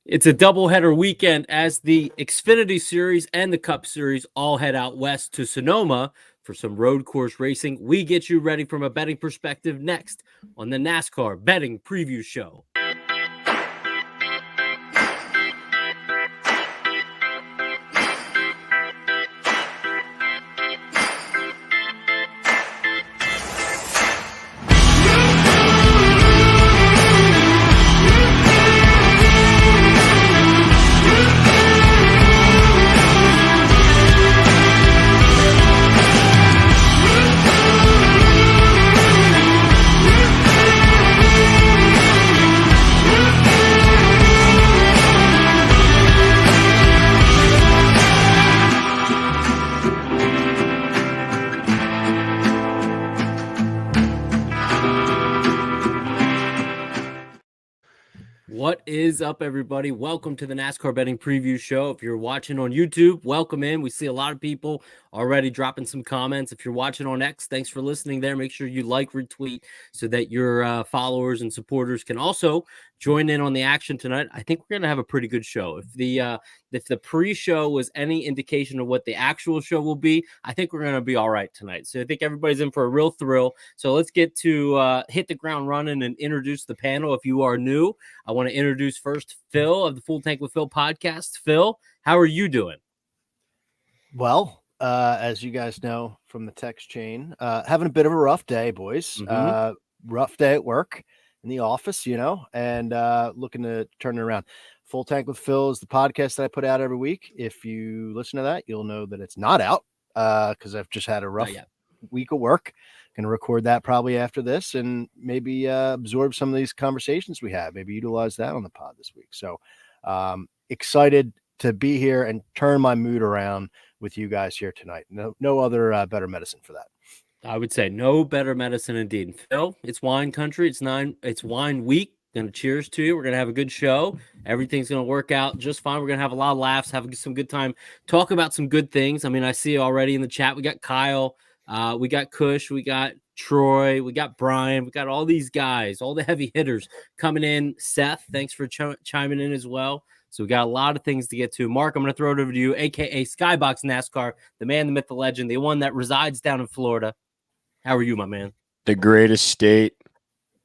It's a doubleheader weekend as the Xfinity Series and the Cup Series all head out west to Sonoma for some road course racing. We get you ready from a betting perspective next on the NASCAR Betting Preview Show. What is up, everybody? Welcome to the NASCAR Betting Preview Show. If you're watching on YouTube, welcome in. We see a lot of people already dropping some comments. If you're watching on X, thanks for listening there. Make sure you like, retweet, so that your followers and supporters can also join in on the action tonight. I think we're going to have a pretty good show. If the pre-show was any indication of what the actual show will be, I think we're going to be all right tonight. So I think everybody's in for a real thrill. So let's get to hit the ground running and introduce the panel. If you are new, I want to introduce first Phil of the Full Tank with Phil podcast. Phil, how are you doing? Well, as you guys know from the text chain, having a bit of a rough day, boys. Rough day at work, in the office, and looking to turn it around. Full Tank with Phil is the podcast that I put out every week. If you listen to that, you'll know that it's not out because I've just had a rough week of work. Going to record that probably after this and maybe absorb some of these conversations we have, maybe utilize that on the pod this week. So excited to be here and turn my mood around with you guys here tonight. No other better medicine for that. I would say no better medicine indeed. Phil, it's wine country. It's wine week. Gonna cheers to you. We're gonna have a good show. Everything's gonna work out just fine. We're gonna have a lot of laughs, have some good time, talk about some good things. I mean, I see already in the chat we got Kyle, we got Kush, we got Troy, we got Brian, we got all these guys, all the heavy hitters coming in. Seth, thanks for chiming in as well. So we got a lot of things to get to. Mark, I'm going to throw it over to you, aka Skybox NASCAR, the man, the myth, the legend, the one that resides down in Florida. How are you, my man? The greatest state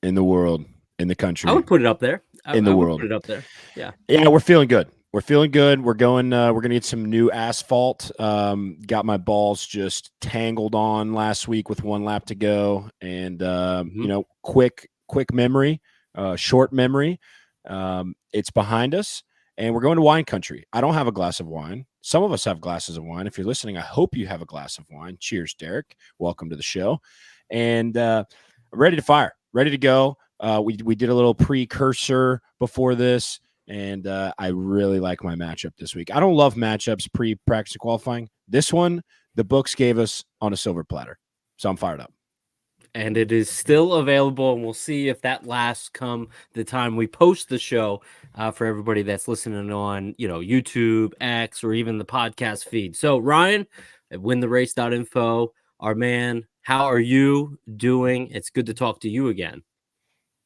in the world, in the country. I would put it up there. In the world. Put it up there. Yeah. Yeah, we're feeling good. We're feeling good. We're going we're going to get some new asphalt. Got my balls just tangled on last week with one lap to go, and quick memory, short memory. It's behind us, and we're going to wine country. I don't have a glass of wine. Some of us have glasses of wine. If you're listening, I hope you have a glass of wine. Cheers, Derek. Welcome to the show. And ready to fire, ready to go. We did a little precursor before this, and I really like my matchup this week. I don't love matchups pre-practice qualifying. This one, the books gave us on a silver platter, so I'm fired up. And it is still available, and we'll see if that lasts come the time we post the show for everybody that's listening on, YouTube, X, or even the podcast feed. So, Ryan at wintherace.info, our man, how are you doing? It's good to talk to you again.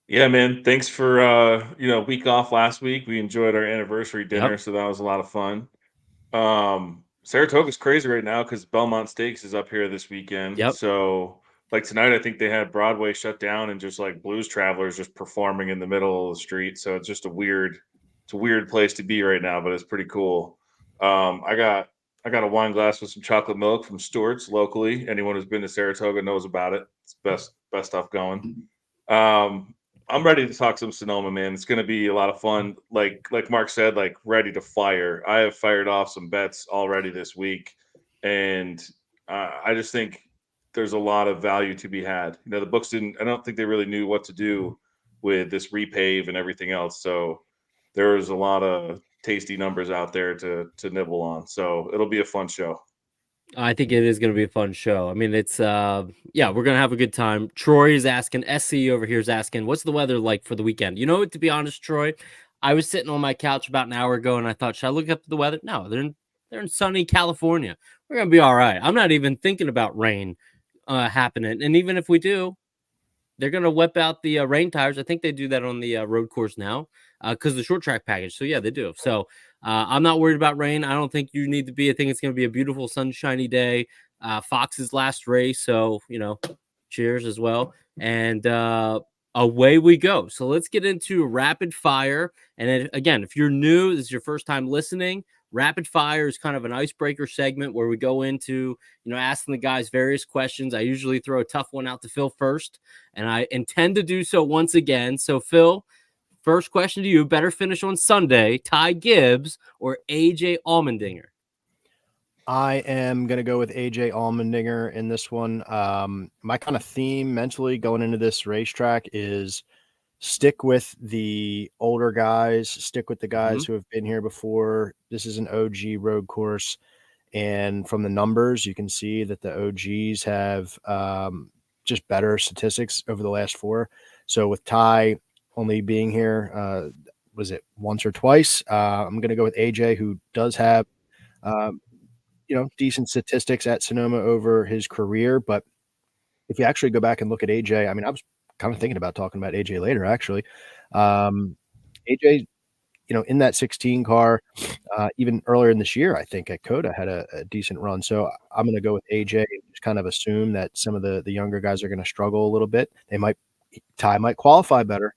Yeah, man. Thanks for week off last week. We enjoyed our anniversary dinner, so that was a lot of fun. Saratoga's crazy right now because Belmont Stakes is up here this weekend. Yep. So like tonight, I think they had Broadway shut down and just like Blues Travelers just performing in the middle of the street. So it's just a weird place to be right now, but it's pretty cool. I got a wine glass with some chocolate milk from Stewart's locally. Anyone who's been to Saratoga knows about it. It's best stuff going. I'm ready to talk some Sonoma, man. It's going to be a lot of fun. Like Mark said, like ready to fire. I have fired off some bets already this week, and I just think there's a lot of value to be had. The books I don't think they really knew what to do with this repave and everything else. So there was a lot of tasty numbers out there to nibble on. So it'll be a fun show. I think it is going to be a fun show. I mean, it's, we're going to have a good time. Troy is asking, SC over here is asking, what's the weather like for the weekend? To be honest, Troy, I was sitting on my couch about an hour ago and I thought, should I look up the weather? No, they're in sunny California. We're going to be all right. I'm not even thinking about rain happening. And even if we do, they're going to whip out the rain tires. I think they do that on the road course now. because the short track package. So yeah, they do. So I'm not worried about rain. I don't think you need to be. I think it's going to be a beautiful sunshiny day. Fox's last race, so cheers as well. And away we go. So let's get into rapid fire. And again, if you're new, this is your first time listening. Rapid fire is kind of an icebreaker segment where we go into, asking the guys various questions. I usually throw a tough one out to Phil first, and I intend to do so once again. So, Phil, first question to you: better finish on Sunday, Ty Gibbs or AJ Allmendinger? I am going to go with AJ Allmendinger in this one. My kind of theme mentally going into this racetrack is stick with the older guys, stick with the guys who have been here before. This is an OG road course. And from the numbers, you can see that the OGs have just better statistics over the last 4. So with Ty only being here, was it once or twice? I'm going to go with AJ, who does have, decent statistics at Sonoma over his career. But if you actually go back and look at AJ, I mean, I was kind of thinking about talking about AJ later, actually. AJ, in that 16 car, even earlier in this year, I think at Coda had a decent run. So I'm going to go with AJ and just kind of assume that some of the younger guys are going to struggle a little bit. Ty might qualify better,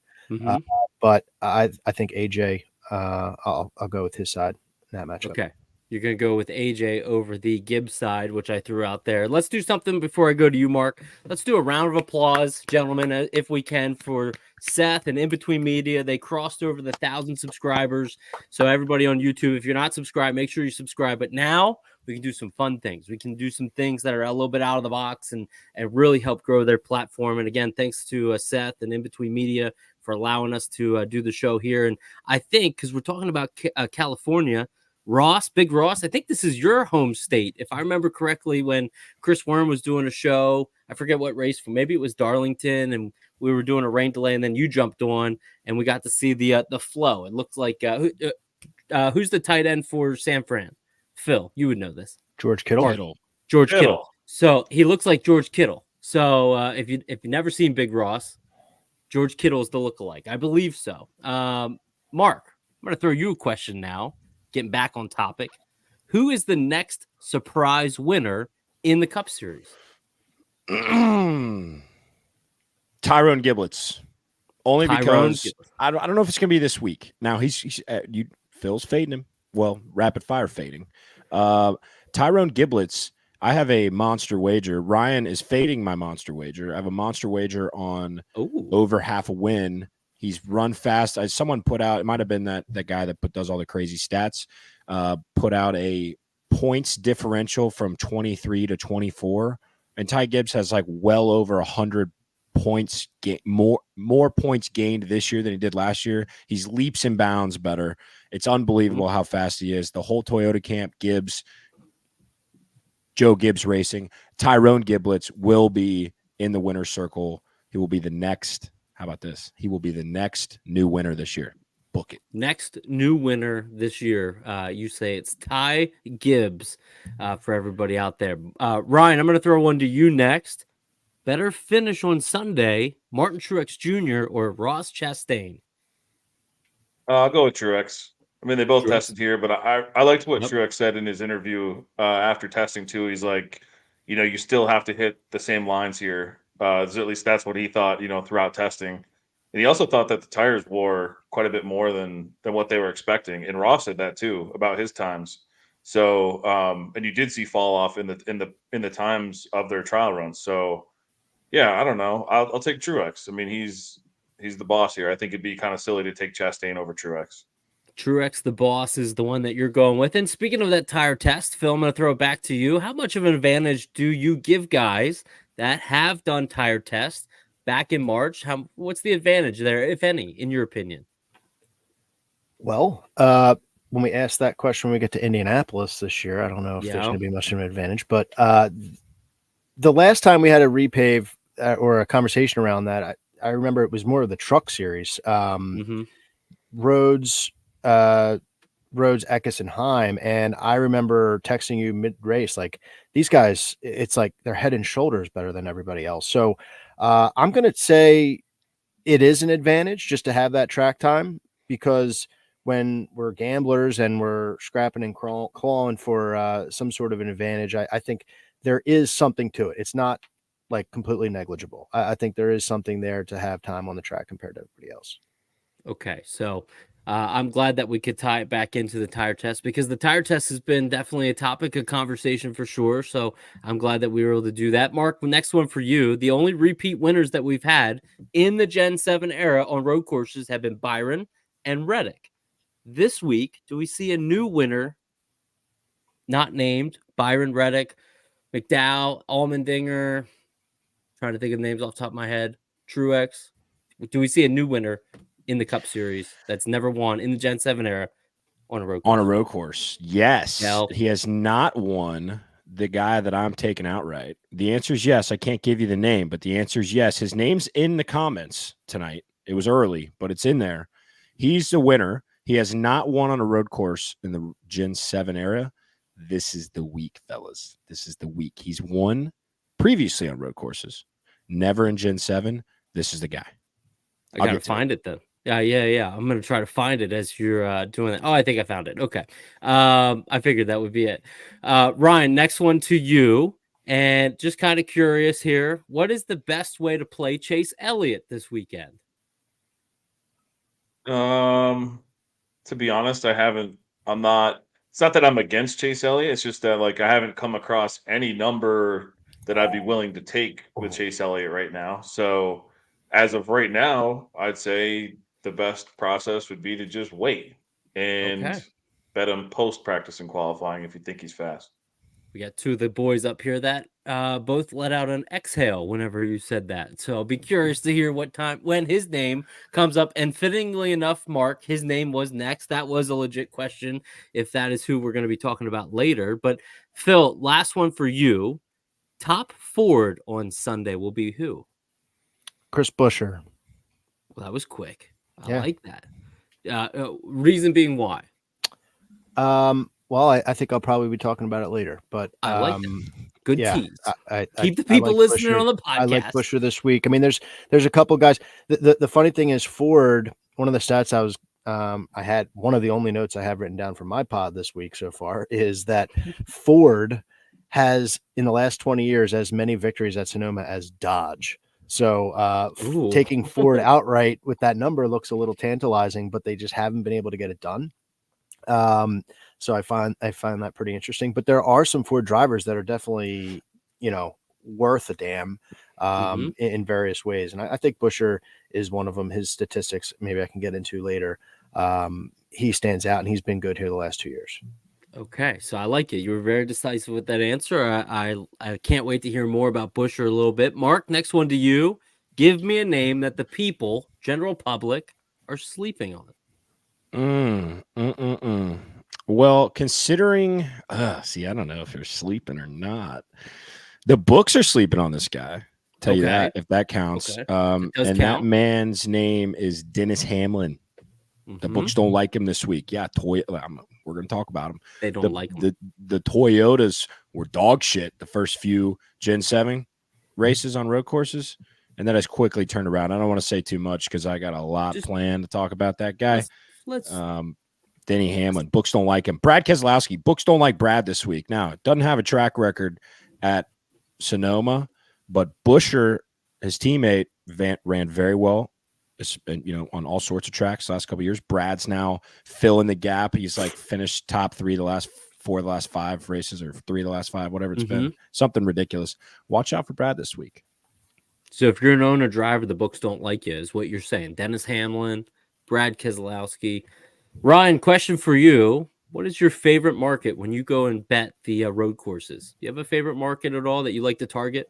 but I think AJ, I'll go with his side in that matchup. Okay. You're going to go with AJ over the Gibbs side, which I threw out there. Let's do something before I go to you, Mark. Let's do a round of applause, gentlemen, if we can, for Seth and In Between Media. They crossed over the 1,000 subscribers. So everybody on YouTube, if you're not subscribed, make sure you subscribe. But now we can do some fun things. We can do some things that are a little bit out of the box and really help grow their platform. And again, thanks to Seth and In Between Media for allowing us to do the show here. And I think, because we're talking about California, Big Ross, I think this is your home state. If I remember correctly, when Chris Worm was doing a show, I forget what race, maybe it was Darlington, and we were doing a rain delay, and then you jumped on, and we got to see the flow. It looked like who's the tight end for San Fran? Phil, you would know this. George Kittle. George Kittle. So he looks like George Kittle. So if you've never seen Big Ross, George Kittle is the lookalike. I believe so. Mark, I'm going to throw you a question now. Getting back on topic, who is the next surprise winner in the Cup Series? Tyrone Giblets. Only because I don't know if it's going to be this week. Now Phil's fading him. Well, rapid fire fading. Tyrone Giblets. I have a monster wager. Ryan is fading my monster wager. I have a monster wager on over half a win. He's run fast. Someone put out, it might have been that guy that does all the crazy stats, put out a points differential from 23 to 24. And Ty Gibbs has like well over 100 points, more points gained this year than he did last year. He's leaps and bounds better. It's unbelievable how fast he is. The whole Toyota camp, Gibbs, Joe Gibbs Racing, Tyrone Giblets will be in the winner's circle. He will be the next. How about this? He will be the next new winner this year. Book it. Next new winner this year. You say it's Ty Gibbs for everybody out there. Ryan, I'm going to throw one to you next. Better finish on Sunday, Martin Truex Jr. or Ross Chastain? I'll go with Truex. I mean, they both tested here, but I liked what Truex said in his interview after testing too. He's like, you still have to hit the same lines here. At least that's what he thought, throughout testing. And he also thought that the tires wore quite a bit more than what they were expecting. And Ross said that too about his times. So, and you did see fall off in the times of their trial runs. So, yeah, I don't know. I'll take Truex. I mean, he's the boss here. I think it'd be kind of silly to take Chastain over Truex. Truex, the boss, is the one that you're going with. And speaking of that tire test, Phil, I'm going to throw it back to you. How much of an advantage do you give guys that have done tire tests back in March? What's the advantage there, if any, in your opinion? Well, when we ask that question when we get to Indianapolis this year, I don't know if there's going to be much of an advantage, but the last time we had a repave or a conversation around that, I remember it was more of the truck series. Rhodes, Eckes, and Heim. And I remember texting you mid-race, like, these guys, it's like they're head and shoulders better than everybody else. So I'm going to say it is an advantage just to have that track time. because when we're gamblers and we're scrapping and clawing for some sort of an advantage, I think there is something to it. It's not like completely negligible. I think there is something there to have time on the track compared to everybody else. Okay, so I'm glad that we could tie it back into the tire test, because the tire test has been definitely a topic of conversation for sure. So I'm glad that we were able to do that. Mark, the next one for you. The only repeat winners that we've had in the Gen 7 era on road courses have been Byron and Reddick. This week, do we see a new winner not named? Byron, Reddick, McDowell, Allmendinger. Trying to think of names off the top of my head. Truex. Do we see a new winner in the Cup Series that's never won in the Gen 7 era on a road course? On a road course, yes. Hell. He has not won the guy that I'm taking outright. The answer is yes. I can't give you the name, but the answer is yes. His name's in the comments tonight. It was early, but it's in there. He's the winner. He has not won on a road course in the Gen 7 era. This is the week, fellas. This is the week. He's won previously on road courses, never in Gen 7. This is the guy. I gotta find it then. Yeah. I'm gonna try to find it as you're doing that. Oh, I think I found it. Okay. I figured that would be it. Ryan, next one to you. And just kind of curious here, what is the best way to play Chase Elliott this weekend? To be honest, I'm not. It's not that I'm against Chase Elliott. It's just that like I haven't come across any number that I'd be willing to take with Chase Elliott right now. So as of right now, I'd say the best process would be to just wait and bet him post practice and qualifying if you think he's fast. We got two of the boys up here that both let out an exhale whenever you said that. So I'll be curious to hear when his name comes up. And fittingly enough, Mark, his name was next. That was a legit question if that is who we're going to be talking about later. But Phil, last one for you. Top Ford on Sunday will be who? Chris Buescher. Well, that was quick. I like that. Reason being why? Well, I think I'll probably be talking about it later, but I like that. Good tease. Keep the people listening on the podcast. I like Buescher this week. I mean, there's a couple guys. The funny thing is Ford, one of the stats I had, one of the only notes I have written down for my pod this week so far is that Ford has in the last 20 years as many victories at Sonoma as Dodge. So taking Ford outright with that number looks a little tantalizing, but they just haven't been able to get it done. So I find that pretty interesting. But there are some Ford drivers that are definitely, worth a damn in various ways. And I think Buescher is one of them. His statistics, maybe I can get into later. He stands out, and he's been good here the last 2 years. Okay, so I like it. You were very decisive with that answer. I can't wait to hear more about Buescher a little bit. Mark, next one to you. Give me a name that the people, general public, are sleeping on. Well, considering, I don't know if they're sleeping or not. The books are sleeping on this guy. Tell you that, if that counts. And count. That man's name is Dennis Hamlin. The books don't like him this week. Yeah, we're going to talk about him. They don't like him. The Toyotas were dog shit the first few Gen 7 races on road courses, and that has quickly turned around. I don't want to say too much because I got a lot planned to talk about that guy. Let's Denny Hamlin. Books don't like him. Brad Keselowski. Books don't like Brad this week. Now, it doesn't have a track record at Sonoma, but Buescher, his teammate, ran very well. On all sorts of tracks the last couple of years. Brad's now filling the gap. He's like finished top 3 the last 4 of the last 5 races, or 3 of the last 5, whatever it's been. Something ridiculous. Watch out for Brad this week. So if you're an owner driver, the books don't like you, is what you're saying. Dennis Hamlin, Brad Keselowski. Ryan, question for you. What is your favorite market when you go and bet the road courses? Do you have a favorite market at all that you like to target?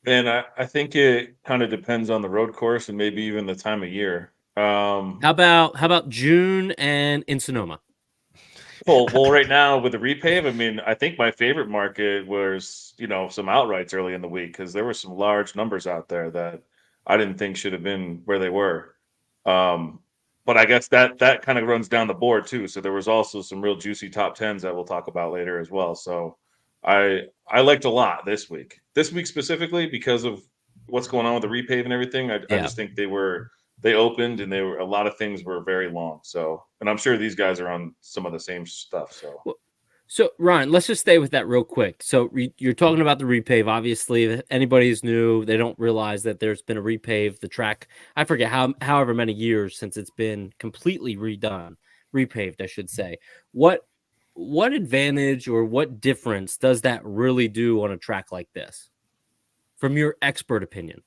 And I think it kind of depends on the road course and maybe even the time of year. How about June and in Sonoma? Well, right now with the repave, I mean, I think my favorite market was, some outrights early in the week because there were some large numbers out there that I didn't think should have been where they were. But I guess that kind of runs down the board too. So there was also some real juicy top 10s that we'll talk about later as well. So I liked a lot this week specifically because of what's going on with the repave and everything. I just think they were they opened and a lot of things were very long. So, and I'm sure these guys are on some of the same stuff. So Ryan, let's just stay with that real quick. So you're talking about the repave. Obviously, if anybody who's new, they don't realize that there's been a repave. The track, I forget however many years since it's been completely repaved, I should say. What advantage or what difference does that really do on a track like this, from your expert opinion?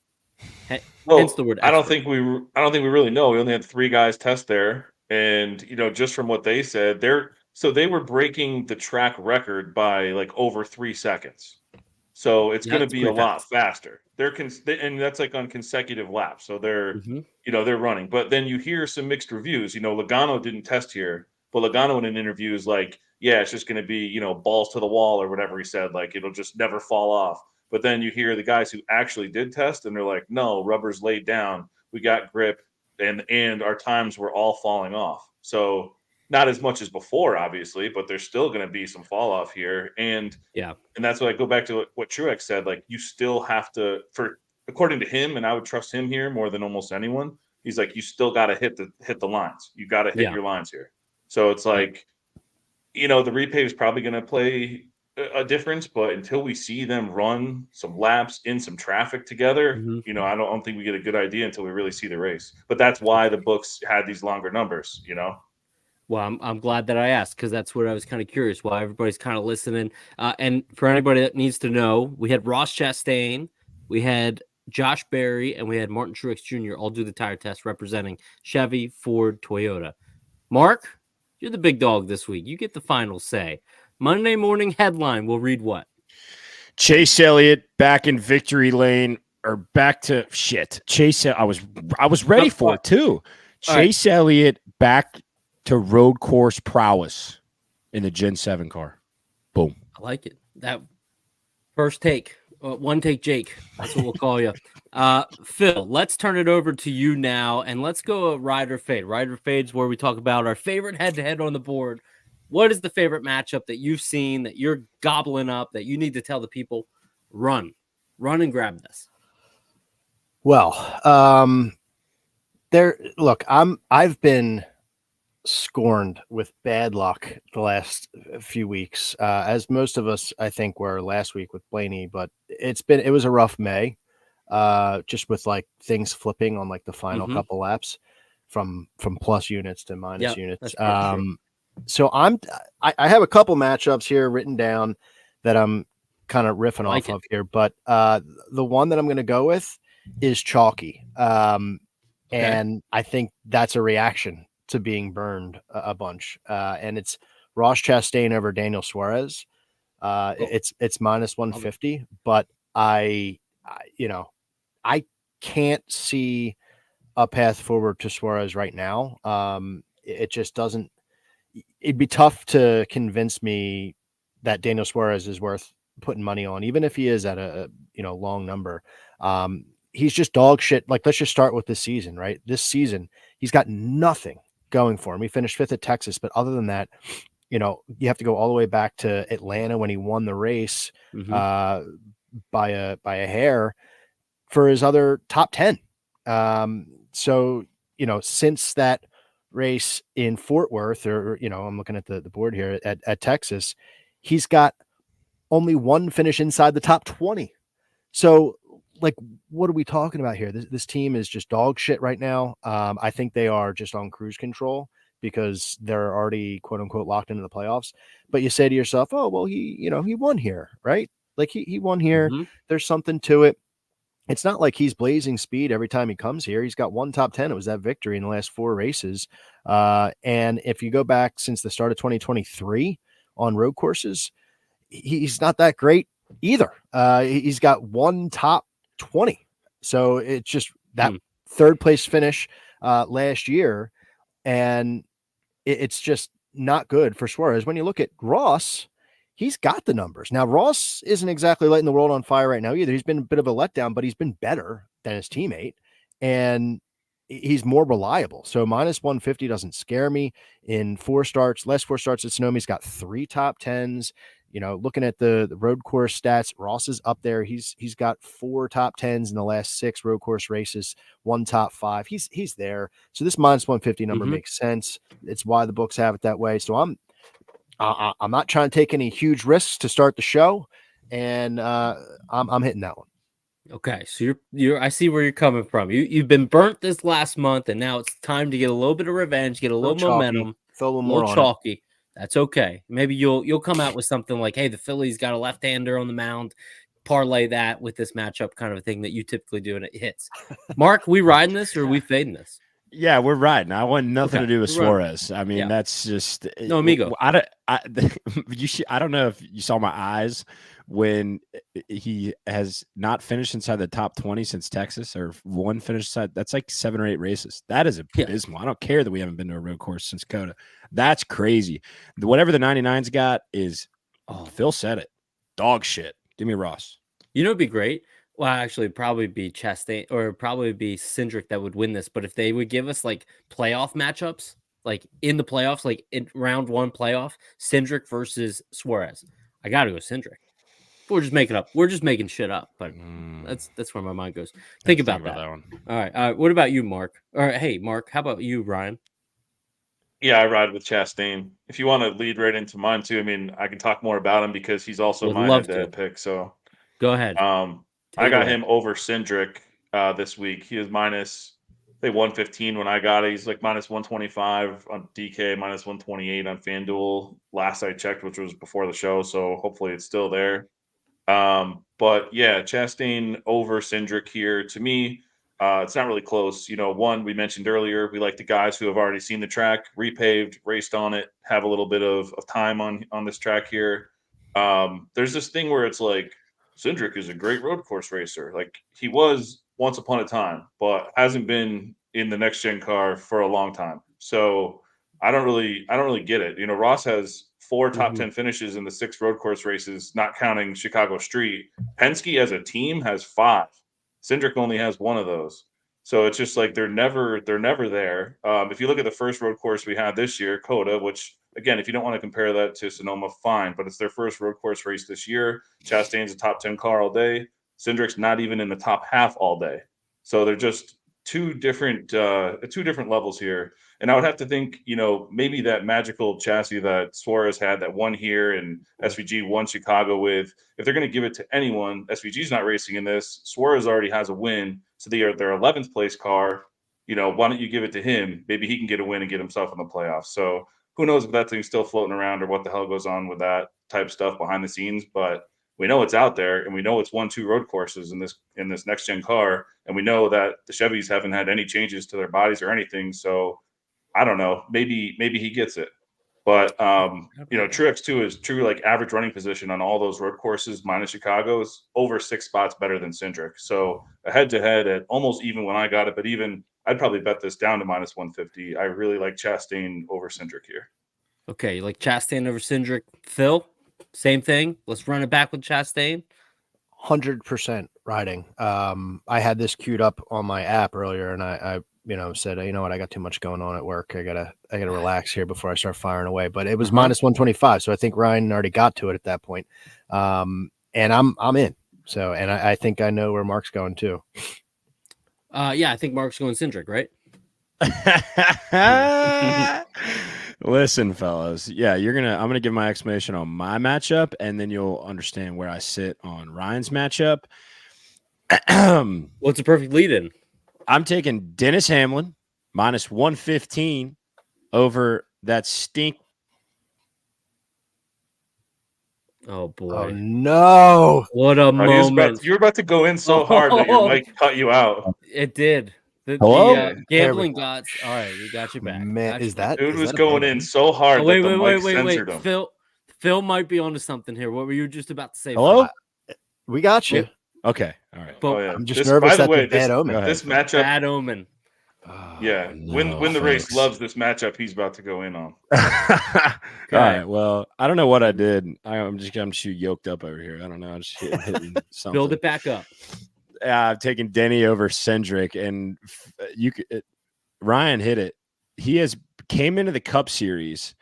Hence the word expert. I don't think we really know. We only had 3 guys test there, and just from what they said, they were breaking the track record by like over 3 seconds. So it's going to be a lot faster. And that's like on consecutive laps. So they're they're running. But then you hear some mixed reviews. Logano didn't test here, but Logano in an interview is like, yeah, it's just going to be balls to the wall or whatever he said. Like it'll just never fall off. But then you hear the guys who actually did test, and they're like, no, rubber's laid down. We got grip, and our times were all falling off. So not as much as before, obviously, but there's still going to be some fall off here. And that's why I go back to what Truex said. Like you still have to, according to him, and I would trust him here more than almost anyone. He's like, you still got to hit the lines. You got to hit your lines here. So it's like, the repave is probably going to play a difference, but until we see them run some laps in some traffic together, I don't think we get a good idea until we really see the race. But that's why the books had these longer numbers, Well, I'm glad that I asked, because that's what I was kind of curious why everybody's kind of listening. And for anybody that needs to know, we had Ross Chastain, we had Josh Berry, and we had Martin Truex Jr. all do the tire test representing Chevy, Ford, Toyota. Mark, you're the big dog this week. You get the final say. Monday morning headline will read what? Chase Elliott back in victory lane, or back to shit. I was ready for it too. Chase Elliott back to road course prowess in the Gen 7 car. Boom. I like it. That first take. One take Jake. That's what we'll call you. Phil, let's turn it over to you now, and let's go rider fade. Rider fade's where we talk about our favorite head-to-head on the board. What is the favorite matchup that you've seen that you're gobbling up that you need to tell the people, run and grab this? Well, I've been scorned with bad luck the last few weeks, as most of us, I think, were last week with Blaney, but it was a rough May, just with like things flipping on like the final couple laps from plus units to minus units. So I have a couple matchups here written down that I'm kind of riffing off of here, but the one that I'm going to go with is chalky. And I think that's a reaction to being burned a bunch. And it's Ross Chastain over Daniel Suarez. It's minus 150, but I can't see a path forward to Suarez right now. It just doesn't. It'd be tough to convince me that Daniel Suarez is worth putting money on, even if he is at a long number. He's just dog shit. Like, let's just start with this season, right? This season, he's got nothing going for him. He finished 5th at Texas, but other than that, you have to go all the way back to Atlanta when he won the race by a hair for his other top 10. So, since that race in Fort Worth, or I'm looking at the board here at Texas, he's got only one finish inside the top 20. So, like, what are we talking about here? This team is just dog shit right now. I think they are just on cruise control because they're already quote unquote locked into the playoffs. But you say to yourself, oh, well, he won here, right? Like he won here. There's something to it. It's not like he's blazing speed every time he comes here. He's got one top 10. It was that victory in the last 4 races. And if you go back since the start of 2023 on road courses, he's not that great either. He's got one top 20. So it's just that 3rd place finish last year. And it's just not good for Suarez. When you look at Ross, he's got the numbers. Now, Ross isn't exactly lighting the world on fire right now either. He's been a bit of a letdown, but he's been better than his teammate, and he's more reliable. So minus 150 doesn't scare me. In last 4 starts at Sonoma, he's got 3 top 10s. Looking at the road course stats, Ross is up there. He's got 4 top 10s in the last 6 road course races, 1 top 5. He's there. So this minus 150 number makes sense. It's why the books have it that way. So I'm not trying to take any huge risks to start the show, and I'm hitting that one. Okay, so you're I see where you're coming from. You've been burnt this last month, and now it's time to get a little bit of revenge, get a little momentum, throw a little more more chalky. On it. That's okay. Maybe you'll come out with something like, hey, the Phillies got a left-hander on the mound. Parlay that with this matchup, kind of a thing that you typically do, and it hits. Mark, we riding this or are we fading this? Yeah, we're riding. I want nothing to do with Suarez. I mean, that's just no amigo. I don't know if you saw my eyes when he has not finished inside the top 20 since Texas, or one finished inside. That's like 7 or 8 races. That is abysmal. I don't care that we haven't been to a road course since Coda. That's crazy. Whatever the 99's got is, Phil said it, dog shit. Give me Ross. It'd be great. Well, actually, it'd probably be Chastain or probably be Cindric that would win this. But if they would give us like playoff matchups, like in the playoffs, like in round 1 playoff, Cindric versus Suarez, I got to go Cindric. We're just making up. We're just making shit up. But that's where my mind goes. Think about that one. All right. What about you, Mark? All right. Hey, Mark. How about you, Ryan? Yeah, I ride with Chastain. If you want to lead right into mine too, I mean, I can talk more about him because he's also my head-to-head pick. So go ahead. I got him over Cindric this week. He is minus, I think, 115 when I got it. He's like minus 125 on DK, minus 128 on FanDuel last I checked, which was before the show. So hopefully it's still there. But yeah, Chastain over Cindric here. To me, it's not really close. One, we mentioned earlier, we like the guys who have already seen the track, repaved, raced on it, have a little bit of time on this track here. There's this thing where it's like, Cindric is a great road course racer. Like he was once upon a time, but hasn't been in the next gen car for a long time. So I don't really get it. Ross has 4 top 10 finishes in the 6 road course races, not counting Chicago Street. Penske as a team has 5. Cindric only has 1 of those. So it's just like they're never there. If you look at the first road course we had this year, Coda, which again, if you don't want to compare that to Sonoma, fine, but it's their first road course race this year. Chastain's a top 10 car all day. Cindric's not even in the top half all day. So they're just two different levels here. And I would have to think, maybe that magical chassis that Suarez had, that won here and SVG won Chicago with, if they're going to give it to anyone, SVG's not racing in this. Suarez already has a win. So they are their 11th place car. Why don't you give it to him? Maybe he can get a win and get himself in the playoffs. So who knows if that thing's still floating around or what the hell goes on with that type stuff behind the scenes. But we know it's out there, and we know it's 1-2 road courses in this next gen car. And we know that the Chevys haven't had any changes to their bodies or anything. So I don't know. Maybe he gets it. But Truex too is true, like average running position on all those road courses minus Chicago is over 6 spots better than Cindric. So a head-to-head at almost even when I got it, but even I'd probably bet this down to minus 150. I really like Chastain over Cindric here. Okay, you like Chastain over Cindric. Phil, same thing. Let's run it back with Chastain. 100% riding. I had this queued up on my app earlier, and I said, you know what, I got too much going on at work. I gotta relax here before I start firing away. But it was minus 125, so I think Ryan already got to it at that point. And I'm in. So, and I think I know where Mark's going too. Yeah, I think Mark's going Cindric, right? Listen, fellas. Yeah, I'm gonna give my explanation on my matchup, and then you'll understand where I sit on Ryan's matchup. What's a perfect lead in? I'm taking Dennis Hamlin minus 115 over that stink. Oh boy! Oh no! What a moment! You were about to go in so hard that your mic cut you out. It did. Hello? The gambling gods. All right, we got you back. Man, dude was going in so hard that the mic censored him. Phil might be onto something here. What were you just about to say? Hello? We got you. Okay, all right. But I'm just nervous. That's a bad omen. This matchup, bad omen. Yeah, when the race loves this matchup, he's about to go in on. All right. Well, I don't know what I did. I'm just yoked up over here. I don't know. I'm just hitting something. Build it back up. I've taken Denny over Cindric, and Ryan hit it. He came into the Cup Series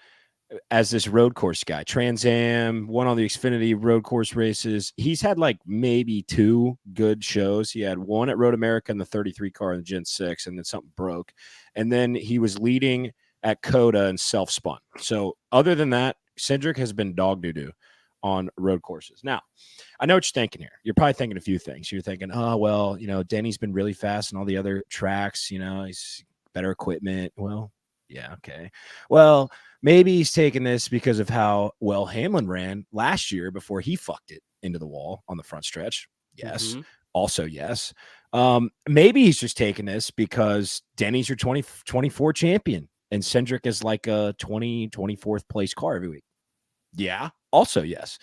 as this road course guy. Trans Am, won all the Xfinity road course races. He's had like maybe 2 good shows. He had one at Road America in the 33 car in the Gen 6, and then something broke. And then he was leading at Coda and self-spun. So other than that, Cindric has been dog doo-doo on road courses. Now, I know what you're thinking here. You're probably thinking a few things. You're thinking, oh, well, Denny's been really fast on all the other tracks. He's better equipment. Well, yeah, okay. Well, maybe he's taking this because of how well Hamlin ran last year before he fucked it into the wall on the front stretch. Yes. Mm-hmm. Also, yes. Maybe he's just taking this because Denny's your 2024 champion and Cindric is like a 24th place car every week. Yeah. Also, yes.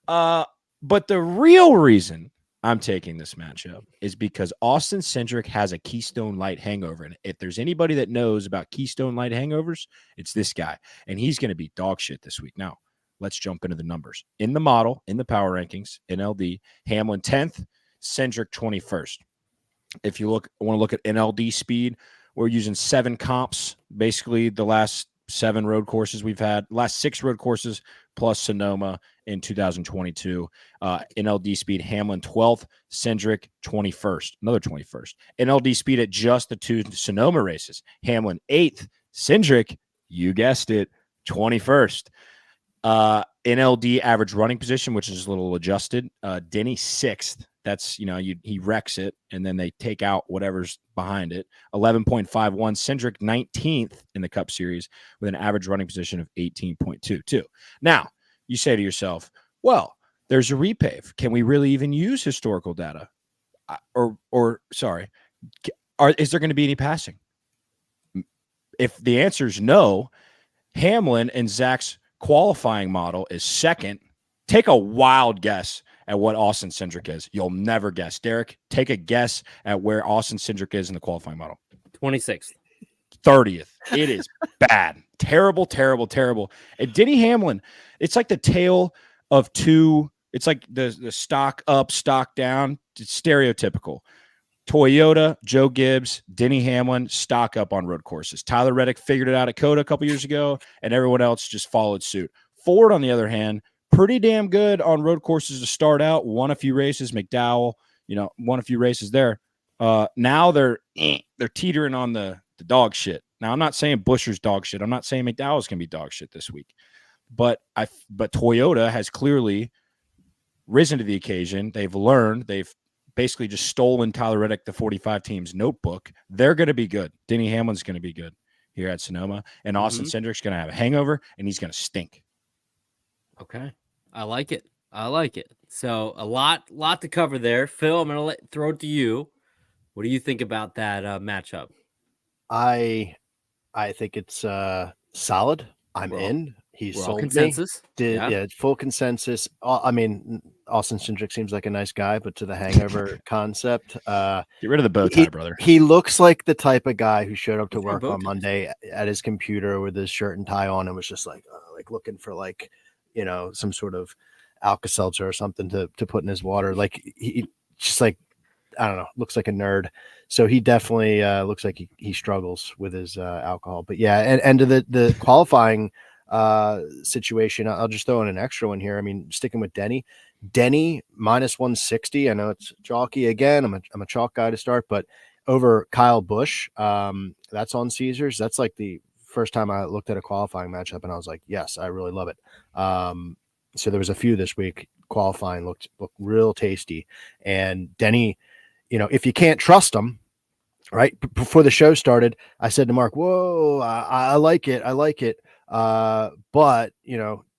But the real reason I'm taking this matchup is because Austin Cindric has a Keystone Light hangover. And if there's anybody that knows about Keystone Light hangovers, it's this guy. And he's going to be dog shit this week. Now, let's jump into the numbers. In the model, in the power rankings, NLD, Hamlin 10th, Cindric 21st. If you want to look at NLD speed, we're using 7 comps, basically the last 7 road courses we've had, last 6 road courses plus Sonoma in 2022. NLD speed, Hamlin 12th, Cindric 21st, another 21st. NLD speed at just the 2 Sonoma races, Hamlin 8th, Cindric, you guessed it, 21st. NLD average running position, which is a little adjusted. Denny 6th. That's, he wrecks it, and then they take out whatever's behind it. 11.51. Cindric 19th in the Cup Series with an average running position of 18.22. Now, you say to yourself, well, there's a repave. Can we really even use historical data? Is there going to be any passing? If the answer is no, Hamlin and Zach's qualifying model is second. Take a wild guess at what Austin Cindric is. You'll never guess. Derek, take a guess at where Austin Cindric is in the qualifying model. 26th. 30th. It is bad. Terrible, terrible, terrible. And Denny Hamlin, it's like the tale of two. It's like the stock up, stock down. It's stereotypical. Toyota, Joe Gibbs, Denny Hamlin, stock up on road courses. Tyler Reddick figured it out at Coda a couple years ago, and everyone else just followed suit. Ford, on the other hand, pretty damn good on road courses to start out. Won a few races. McDowell, won a few races there. Now they're teetering on the dog shit. Now, I'm not saying Buescher's dog shit. I'm not saying McDowell's going to be dog shit this week. But Toyota has clearly risen to the occasion. They've learned. They've basically just stolen Tyler Reddick, the 45 team's notebook. They're going to be good. Denny Hamlin's going to be good here at Sonoma. And Austin Cindric's going to have a hangover, and he's going to stink. Okay. I like it. So a lot to cover there. Phil, I'm going to throw it to you. What do you think about that matchup? I think it's solid. I'm in. He sold consensus. Me. Yeah, full consensus. I mean, Austin Cindric seems like a nice guy, but to the hangover concept, get rid of the bow tie, brother. He looks like the type of guy who showed up to work on Monday at his computer with his shirt and tie on and was just like looking for some sort of Alka-Seltzer or something to put in his water. Like he just I don't know, looks like a nerd. So he definitely looks like he struggles with his alcohol. But yeah, and to the qualifying situation, I'll just throw in an extra one here. I mean, sticking with Denny minus 160. I know it's chalky again. I'm a chalk guy to start, but over Kyle Busch, that's on Caesars. That's like the first time I looked at a qualifying matchup and I was like, yes, I really love it. So there was a few this week. Qualifying looked real tasty. And Denny, if you can't trust him, right? Before the show started, I said to Mark, whoa, I like it. But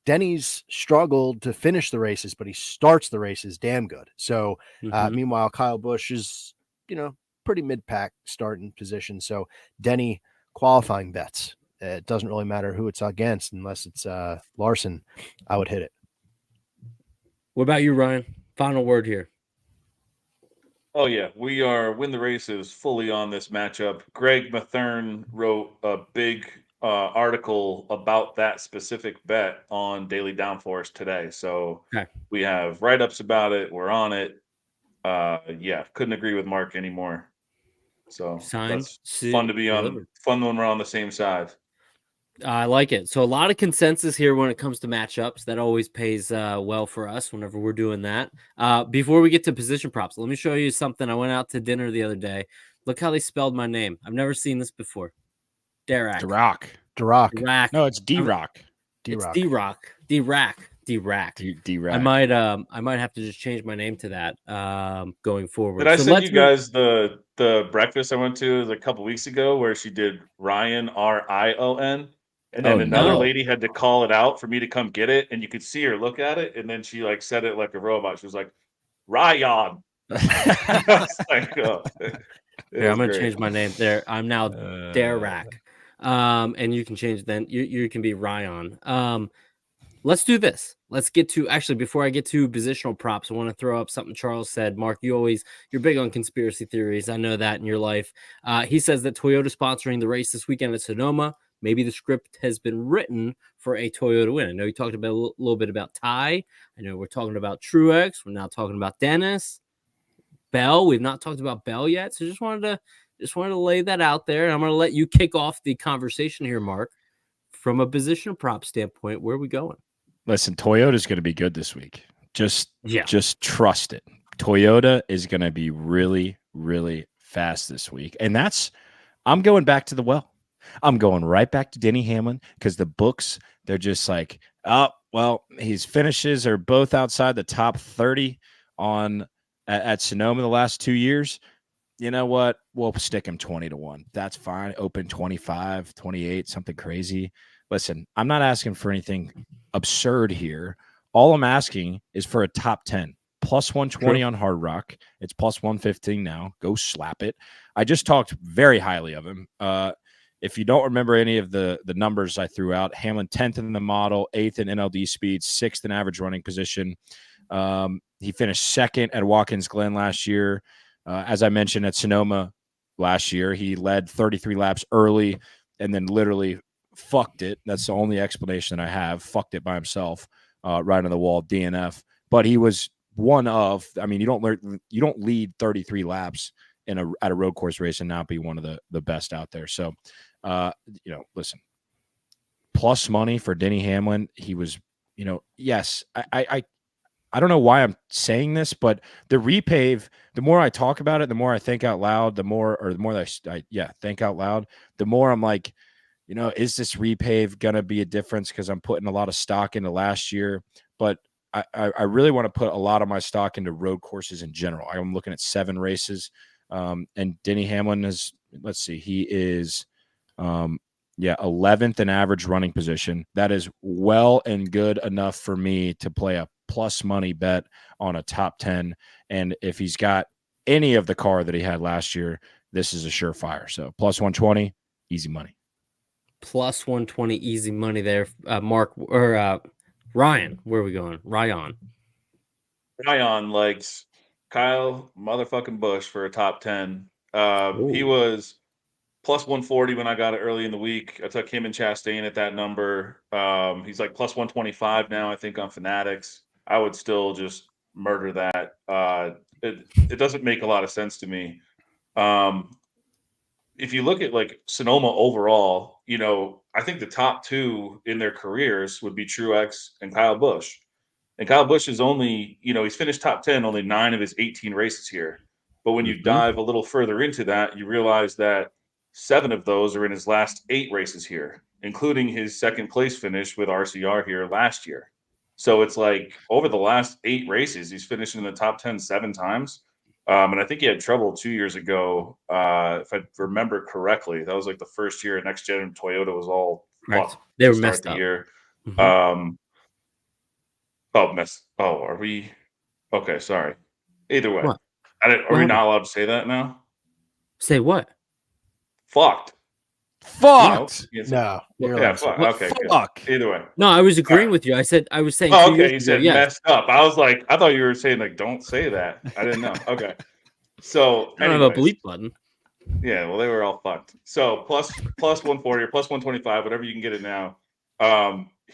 Denny's struggled to finish the races, but he starts the races damn good. So meanwhile, Kyle Busch is, pretty mid-pack starting position. So Denny qualifying bets. It doesn't really matter who it's against unless it's Larson. I would hit it. What about you, Ryan? Final word here. Oh, yeah. We are Win the Races fully on this matchup. Greg Mathern wrote a big article about that specific bet on Daily Downforce today. So we have write-ups about it. We're on it. Couldn't agree with Mark anymore. So that's fun to be on. Fun when we're on the same side. I like it. So a lot of consensus here when it comes to matchups. That always pays well for us whenever we're doing that. Before we get to position props, let me show you something. I went out to dinner the other day. Look how they spelled my name. I've never seen this before. Dirac. Dirac. Dirac. No, it's D-Rock. It's D-Rock. D-Rack. D-Rack. I might have to just change my name to that going forward. Did I So send you guys the breakfast I went to a couple weeks ago where she did Ryan Rion, and then another no. lady had to call it out for me to come get it, and you could see her look at it, and then she like said it like a robot. She was like, Ryan. I was like, oh, Here, I'm gonna change my name there. I'm now Dirac. And you can change then you can be Ryan. Let's do this. Let's get to actually before I get to positional props, I want to throw up something Charles said. Mark, you're big on conspiracy theories. I know that in your life. He says that Toyota sponsoring the race this weekend at Sonoma. Maybe the script has been written for a Toyota win. I know you talked about a little bit about Ty. I know we're talking about Truex. We're now talking about Dennis. Bell. We've not talked about Bell yet. So just wanted to lay that out there. I'm going to let you kick off the conversation here, Mark. From a position prop standpoint, where are we going? Listen, Toyota's going to be good this week. Just trust it. Toyota is going to be really, really fast this week. And I'm going back to the well. I'm going right back to Denny Hamlin because the books, they're just like, oh, well, his finishes are both outside the top 30 at Sonoma the last 2 years. You know what? We'll stick him 20-1. That's fine. Open 25, 28, something crazy. Listen, I'm not asking for anything absurd here. All I'm asking is for a top 10. Plus 120 on Hard Rock. It's plus 115 now. Go slap it. I just talked very highly of him. If you don't remember any of the numbers I threw out, Hamlin 10th in the model, 8th in NLD speed, 6th in average running position. He finished 2nd at Watkins Glen last year. As I mentioned at Sonoma last year, he led 33 laps early and then literally fucked it. That's the only explanation I have. Fucked it by himself, right on the wall, DNF. But he was one of. I mean, you don't lead 33 laps at a road course race and not be one of the best out there. So, listen, plus money for Denny Hamlin. He was, yes, I don't know why I'm saying this, but the repave, the more I talk about it, the more I think out loud, the more I think out loud, the more I'm like, is this repave going to be a difference? Because I'm putting a lot of stock into last year, but I really want to put a lot of my stock into road courses in general. I'm looking at 7 races. And Denny Hamlin he is 11th in average running position. That is well and good enough for me to play a plus money bet on a top 10. And if he's got any of the car that he had last year, this is a surefire. So plus 120, easy money. Plus 120, easy money there. Mark or Ryan, where are we going? Ryan likes Kyle motherfucking Busch for a top 10. He was plus 140 when I got it early in the week. I took him and Chastain at that number. He's like plus 125 now, I think, on Fanatics. I would still just murder that. It doesn't make a lot of sense to me. If you look at like Sonoma overall, I think the top 2 in their careers would be Truex and Kyle Busch. And Kyle Busch is only, he's finished top 10 only 9 of his 18 races here. But when you dive a little further into that, you realize that 7 of those are in his last 8 races here, including his second place finish with RCR here last year. So it's like over the last 8 races, he's finished in the top 10 7 times. And I think he had trouble 2 years ago, if I remember correctly. That was like the first year Next Gen Toyota was all fucked. They were messed up. Year. Are we? Okay, sorry. Either way, what? Are we not allowed to say that now? Say what? Fucked. Fucked. No. Fuck. Okay. Fuck. Good. Either way. No, I was agreeing with you. I was saying. Oh, okay. You said messed up. I was like, I thought you were saying like, don't say that. I didn't know. Okay. So I don't have a bleep button. Yeah. Well, they were all fucked. So plus 140 or plus 125, whatever you can get it now.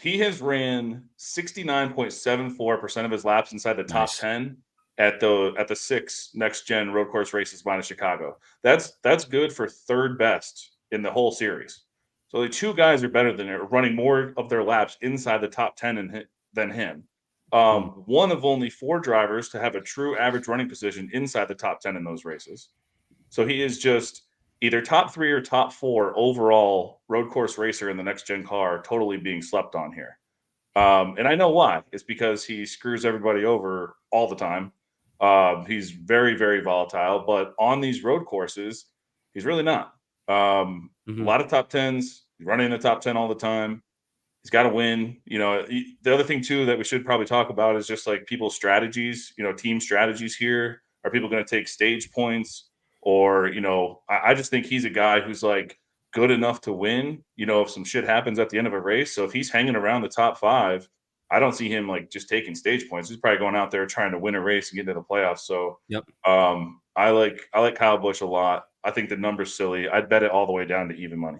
He has ran 69.74% of his laps inside the top 10 at the 6 Next Gen road course races minus Chicago. That's good for 3rd best in the whole series. So only 2 guys are better than him, running more of their laps inside the top 10 than him. One of only 4 drivers to have a true average running position inside the top 10 in those races. So he is just either top 3 or top 4 overall road course racer in the next gen car, totally being slept on here. And I know why. It's because he screws everybody over all the time. He's very, very volatile, but on these road courses, he's really not. A lot of top 10s, he's running in the top 10 all the time. He's got to win. The other thing too that we should probably talk about is just like people's strategies, team strategies here. Are people going to take stage points? Or, I just think he's a guy who's like good enough to win, if some shit happens at the end of a race. So if he's hanging around the top 5, I don't see him like just taking stage points. He's probably going out there trying to win a race and get into the playoffs. So I like Kyle Busch a lot. I think the number's silly. I'd bet it all the way down to even money.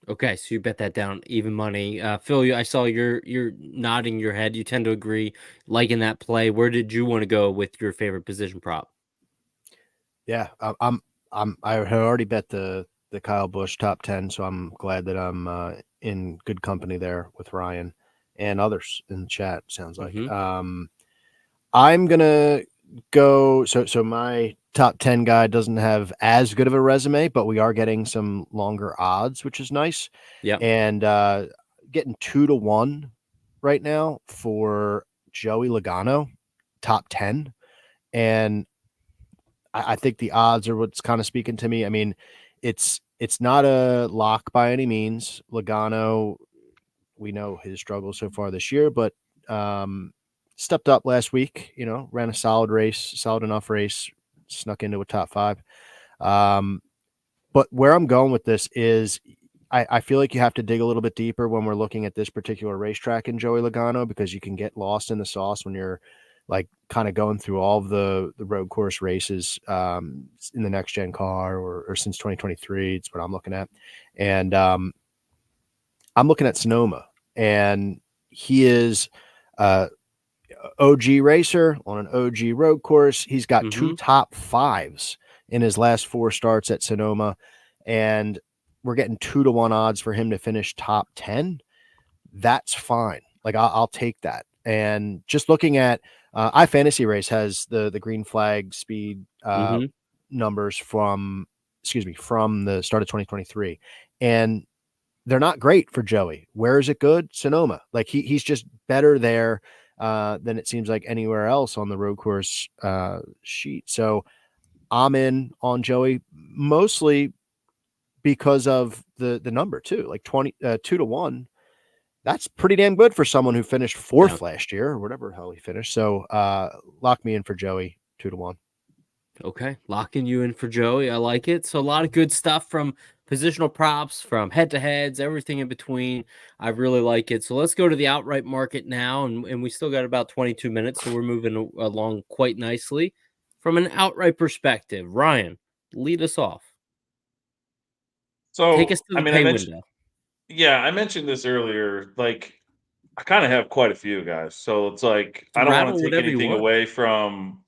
Okay, so you bet that down even money. Phil, I saw you're nodding your head. You tend to agree, liking that play. Where did you want to go with your favorite position prop? Yeah, I had already bet the Kyle Busch top 10, so I'm glad that I'm in good company there with Ryan and others in the chat. Sounds like I'm gonna go. So my top 10 guy doesn't have as good of a resume, but we are getting some longer odds, which is nice. Yeah, and getting 2-1 right now for Joey Logano, top 10, and I think the odds are what's kind of speaking to me. I mean, it's not a lock by any means. Logano, we know his struggles so far this year, but stepped up last week, ran a solid enough race, snuck into a top 5. But where I'm going with this is I feel like you have to dig a little bit deeper when we're looking at this particular racetrack in Joey Logano, because you can get lost in the sauce when you're like kind of going through all of the road course races in the next gen car or since 2023. It's what I'm looking at. And I'm looking at Sonoma, and he is OG racer on an OG road course. He's got 2 top 5s in his last 4 starts at Sonoma, and we're getting 2-1 odds for him to finish top 10. That's fine. Like I'll take that. And just looking at iFantasy Race has the green flag speed numbers from the start of 2023, and they're not great for Joey. Where is it good? Sonoma. Like he's just better there than it seems like anywhere else on the road course sheet. So I'm in on Joey mostly because of the number too, like 2-1. That's pretty damn good for someone who finished 4th last year or whatever the hell he finished. So lock me in for Joey 2-1. Okay, locking you in for Joey. I like it. So a lot of good stuff from positional props, from head-to-heads, everything in between. I really like it. So let's go to the outright market now, and we still got about 22 minutes, so we're moving along quite nicely. From an outright perspective, Ryan, lead us off. So, Take us to the pay window. Yeah, I mentioned this earlier. Like, I kind of have quite a few guys, so it's like I don't want to take anything away from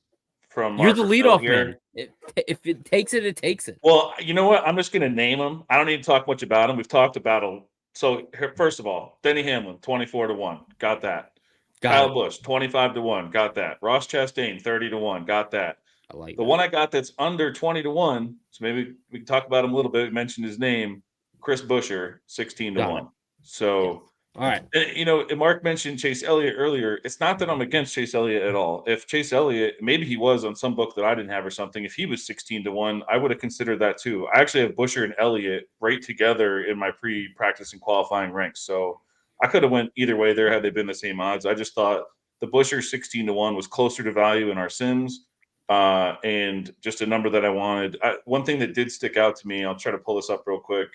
You're the leadoff man. If it takes it, it takes it. Well, you know what? I'm just going to name them. I don't need to talk much about them. We've talked about them. So first of all, Denny Hamlin, 24-1, got that. Kyle Busch, 25-1, got that. Ross Chastain, 30-1, got that. I like the one I got that's under 20-1. So maybe we can talk about him a little bit. We mentioned his name, Chris Buescher, 16-1. So, all right. And Mark mentioned Chase Elliott earlier. It's not that I'm against Chase Elliott at all. If Chase Elliott, maybe he was on some book that I didn't have or something. If he was 16-1, I would have considered that too. I actually have Buescher and Elliott right together in my pre-practice and qualifying ranks. So I could have went either way there had they been the same odds. I just thought the Buescher 16-1 was closer to value in our sims. And just a number that I wanted. One thing that did stick out to me, I'll try to pull this up real quick.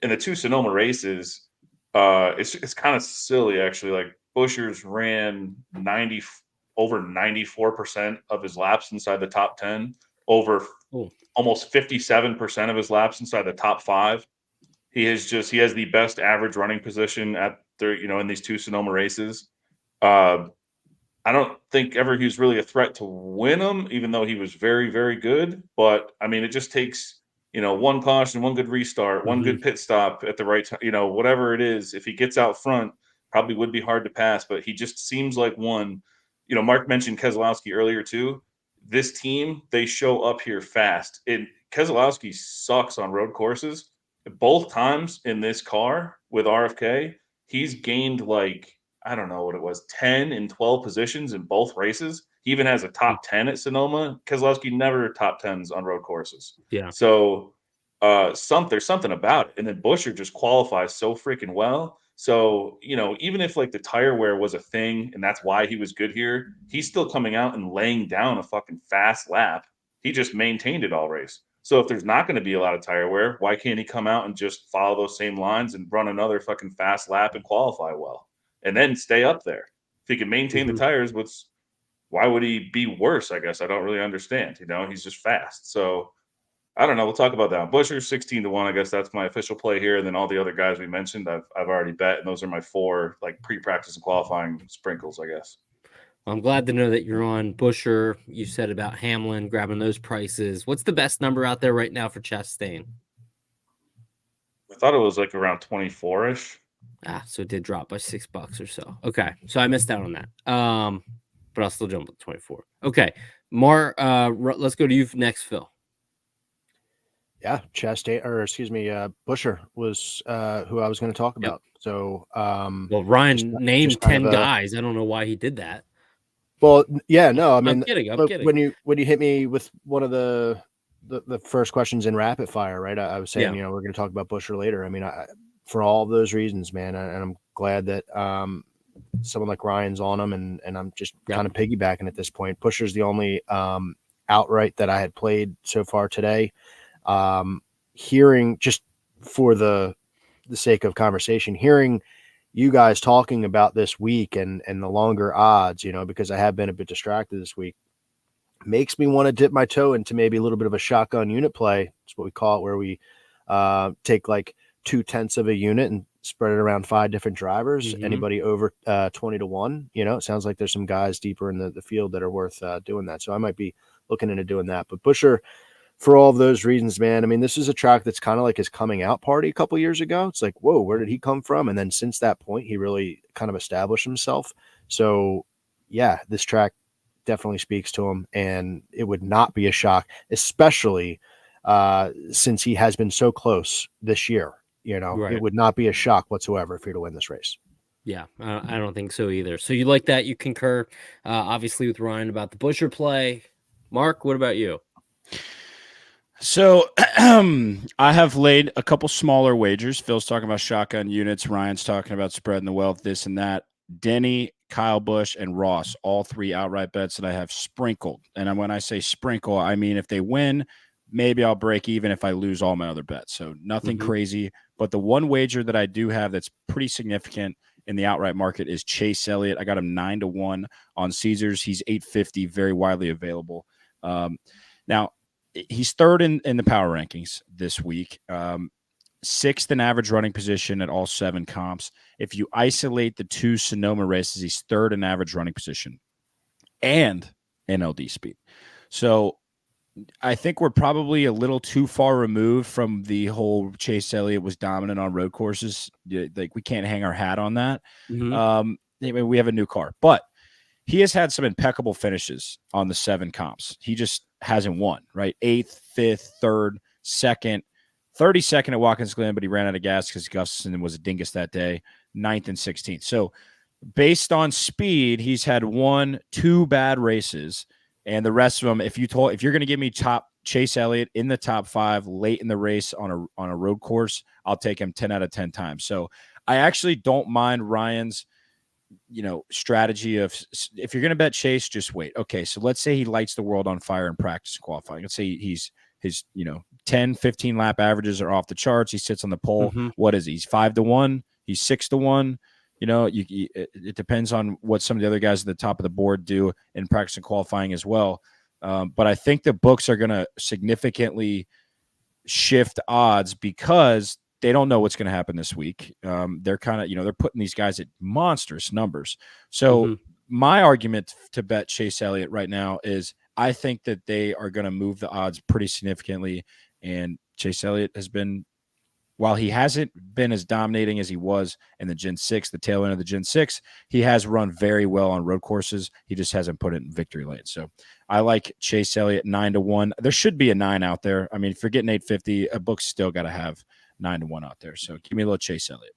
In the 2 Sonoma races, it's kind of silly actually. Like Buescher's ran over 94% of his laps inside the top 10, over almost 57% of his laps inside the top 5. He has the best average running position in these 2 Sonoma races. I don't think ever he was really a threat to win them, even though he was very, very good. But I mean, it just takes one caution, one good restart, one good pit stop at the right time, whatever it is, if he gets out front, probably would be hard to pass, but he just seems like one. Mark mentioned Keselowski earlier too. This team, they show up here fast. And Keselowski sucks on road courses. Both times in this car with RFK, he's gained I don't know what it was, 10 and 12 positions in both races. He even has a top 10 at Sonoma. Keselowski never top 10s on road courses. Yeah. So there's something about it. And then Buescher just qualifies so freaking well. So, even if the tire wear was a thing and that's why he was good here, he's still coming out and laying down a fucking fast lap. He just maintained it all race. So if there's not going to be a lot of tire wear, why can't he come out and just follow those same lines and run another fucking fast lap and qualify well? And then stay up there. If he can maintain the tires, why would he be worse? I guess I don't really understand. He's just fast. So I don't know. We'll talk about that. Buescher 16-1. I guess that's my official play here. And then all the other guys we mentioned, I've already bet, and those are my 4 pre-practice and qualifying sprinkles, I guess. Well, I'm glad to know that you're on Buescher. You said about Hamlin grabbing those prices. What's the best number out there right now for Chastain? I thought it was around 24-ish. So it did drop by $6 or so. Okay, so I missed out on that. But I'll still jump to 24. Okay, Mart, let's go to you next, Phil. Yeah, Buescher was who I was going to talk about. So, well, Ryan named 10 guys. I don't know why he did that. Well, yeah, no, I mean, I'm kidding. When you hit me with one of the first questions in rapid fire, right? I was saying, we're going to talk about Buescher later. I mean, for all of those reasons, man, and I'm glad that someone like Ryan's on him, and I'm just kind of piggybacking at this point. Buescher's the only outright that I had played so far today. Hearing, just for the sake of conversation, hearing you guys talking about this week and the longer odds, because I have been a bit distracted this week, makes me want to dip my toe into maybe a little bit of a shotgun unit play. It's what we call it, where we take 0.2 of a unit and spread it around 5 different drivers. Anybody over 20-1, it sounds like there's some guys deeper in the field that are worth doing that. So I might be looking into doing that. But Buescher, for all of those reasons, man, I mean, this is a track that's kind of like his coming out party a couple years ago. It's like, whoa, where did he come from? And then since that point, he really kind of established himself. So yeah, this track definitely speaks to him, and it would not be a shock, especially since he has been so close this year. It would not be a shock whatsoever if he were to win this race. Yeah, I don't think so either. So you like that? You concur, obviously, with Ryan about the Buescher play. Mark, what about you? So I have laid a couple smaller wagers. Phil's talking about shotgun units. Ryan's talking about spreading the wealth, this and that. Denny, Kyle Busch, and Ross, all 3 outright bets that I have sprinkled. And when I say sprinkle, I mean if they win, maybe I'll break even if I lose all my other bets. So nothing crazy. But the one wager that I do have that's pretty significant in the outright market is Chase Elliott. I got him 9-1 on Caesars. He's 850, very widely available. Now, he's 3rd in the power rankings this week, 6th in average running position at all 7 comps. If you isolate the 2 Sonoma races, he's 3rd in average running position and NLD speed. So I think we're probably a little too far removed from the whole Chase Elliott was dominant on road courses. Like, we can't hang our hat on that. We have a new car, but he has had some impeccable finishes on the 7 comps. He just hasn't won, right? 8th, 5th, 3rd, 2nd, 32nd at Watkins Glen, but he ran out of gas because Gustafson was a dingus that day, 9th and 16th. So based on speed, he's had 1-2 bad races, and the rest of them, if you're going to give me top Chase Elliott in the top 5 late in the race on a road course, I'll take him 10 out of 10 times. So I actually don't mind Ryan's strategy of, if you're going to bet Chase, just wait. Okay, so let's say he lights the world on fire in practice and qualifying. Let's say his 10, 15 lap averages are off the charts. He sits on the pole. What is he? He's 5-1. He's 6-1. It depends on what some of the other guys at the top of the board do in practice and qualifying as well. But I think the books are going to significantly shift odds because they don't know what's going to happen this week. They're kind of, they're putting these guys at monstrous numbers. So my argument to bet Chase Elliott right now is I think that they are going to move the odds pretty significantly. And Chase Elliott has been, while he hasn't been as dominating as he was in the Gen 6, the tail end of the Gen 6, he has run very well on road courses. He just hasn't put it in victory lane. So I like Chase Elliott 9-1. There should be a 9 out there. I mean, if you're getting 850, a book's still got to have 9-1 out there. So give me a little Chase Elliott.